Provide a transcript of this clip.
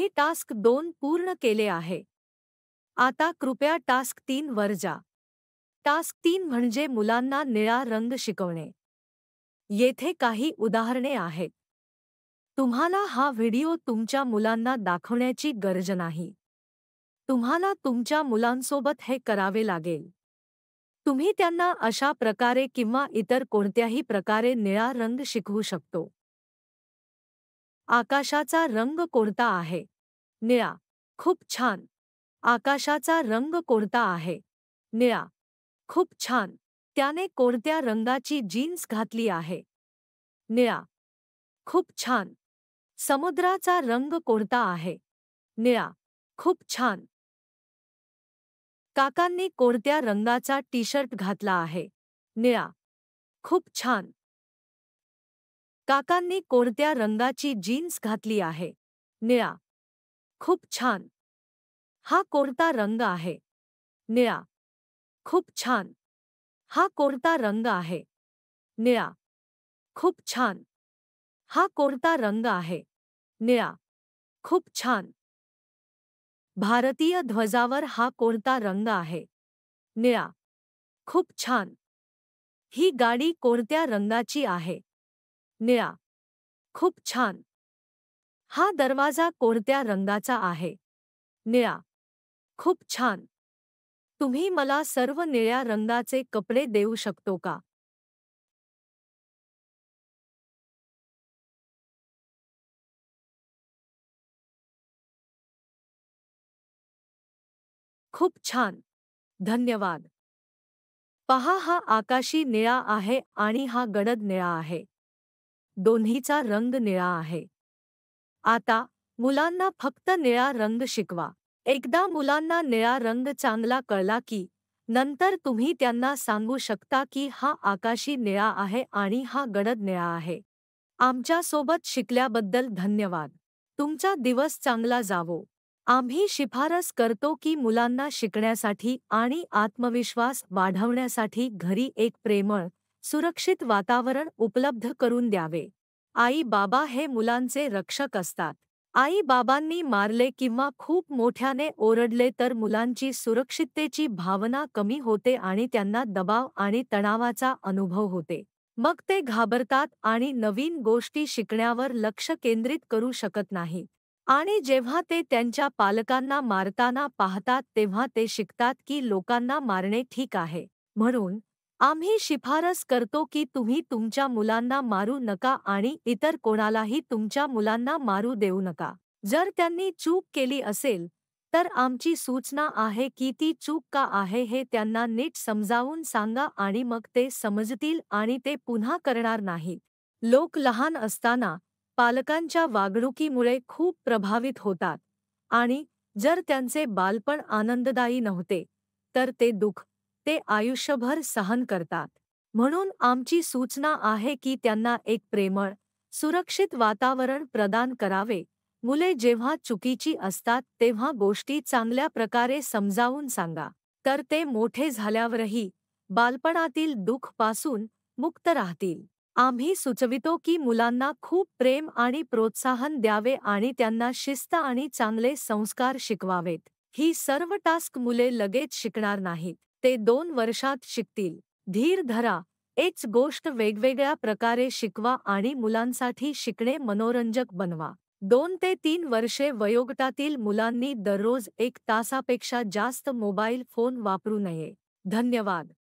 तुम्ही टास्क 2 पूर्ण केले आहे. आता कृपया टास्क 3 वर जा. टास्क 3 म्हणजे मुलांना निळा रंग शिकवणे. येथे काही उदाहरणे आहेत. तुम्हाला हा व्हिडिओ तुमच्या मुलांना दाखवण्याची गरज नाही. तुम्हाला तुमच्या मुलांसोबत हे करावे लागेल. तुम्ही त्यांना अशा प्रकारे किंवा इतर कोणत्याही प्रकारे निळा रंग शिकवू शकतो. आकाशाचा रंग कोणता आहे? निळा. खूप छान. आकाशाचा रंग कोणता आहे? निळा. खूप छान. त्याने कोणत्या रंगाची जीन्स घातली आहे? निळा. खूप छान. समुद्राचा रंग कोणता आहे? निळा. खूप छान. काकांनी कोणत्या रंगाचा टी-शर्ट घातला आहे? निळा. खूप छान. काकांनी कोणत्या रंगाची जीन्स घातली आहे? निळा. खूप छान. हा कोणता रंग आहे? निळा. खूप छान. हा कोणता रंग आहे? निळा. खूप छान. हा कोणता रंग आहे? निळा. खूप छान. भारतीय ध्वजावर हा कोणता रंग आहे? निळा. खूप छान. ही गाडी कोणत्या रंगाची आहे? निळा. खूप छान. हा दरवाजा कोणत्या रंगाचा आहे? निळा. खूप छान. तुम्ही मला सर्व निळ्या रंगाचे कपडे देऊ शकतो का? खूप छान. धन्यवाद. पहा, हा आकाशी निळा आहे आणि हा गडद निळा आहे. दोन्हीचा रंग निळा आहे. आता मुलांना फक्त निळा रंग शिकवा. एकदा मुलांना निळा रंग चांगला कळला की नंतर तुम्ही त्यांना सांगू शकता की हा आकाशी निळा आहे आणि हा गडद निळा आहे. आमच्या सोबत शिकल्याबद्दल धन्यवाद. तुमचा दिवस चांगला जावो. आम्ही शिफारस करतो की मुलांना शिकण्यासाठी आणि आत्मविश्वास वाढवण्यासाठी घरी एक प्रेमळ, सुरक्षित वातावरण उपलब्ध करून द्यावे. आई-बाबा हे मुलांचे रक्षक असतात. आई-बाबांनी मारले किंवा खूप मोठ्याने ओरडले तर मुलांची सुरक्षिततेची भावना कमी होते आणि त्यांना दबाव आणि तणावाचा अनुभव होते. मग ते घाबरतात आणि नवीन गोष्टी शिकण्यावर लक्ष केंद्रित करू शकत नाहीत. आणि जेव्हा ते त्यांच्या पालकांना मारताना पाहतात तेव्हा ते शिकतात की लोकांना मारणे ठीक आहे. म्हणून आम्ही शिफारस करतो की तुम्ही तुमच्या मुलांना मारू नका आणि इतर कोणालाही तुमच्या मुलांना मारू देऊ नका. जर त्यांनी चूक केली असेल तर आमची सूचना आहे की ती चूक का आहे हे त्यांना नीट समजावून सांगा आणि मग ते समजतील आणि ते पुन्हा करणार नाहीत. लोक लहान असताना पालकांच्या वागणुकीमुळे खूप प्रभावित होतात आणि जर त्यांचे बालपण आनंददायी नव्हते तर ते दुःख ते आयुष्यभर सहन करतात. म्हणून आमची सूचना आहे की त्यांना एक प्रेमळ, सुरक्षित वातावरण प्रदान करावे. मुले जेव्हा चुकीची असतात तेव्हा गोष्टी चांगल्या प्रकारे समजावून सांगा. तर ते मोठे झाल्यावरही बालपणातील दुःख पासून मुक्त राहतील. आम्ही सुचवितो की मुलांना खूप प्रेम आणि प्रोत्साहन द्यावे आणि त्यांना शिस्त आणि चांगले संस्कार शिकवावेत. ही सर्व टास्क मुले लगेच शिकणार नाहीत. ते 2 वर्षात शिकतील. धीर धरा. एक गोष्ट वेगवेगळ्या प्रकारे शिकवा आणि मुलांसाठी शिकणे मनोरंजक बनवा. 2 ते 3 वर्षे वयोगटातील मुलांनी दररोज 1 तासापेक्षा जास्त मोबाईल फोन वापरू नये. धन्यवाद.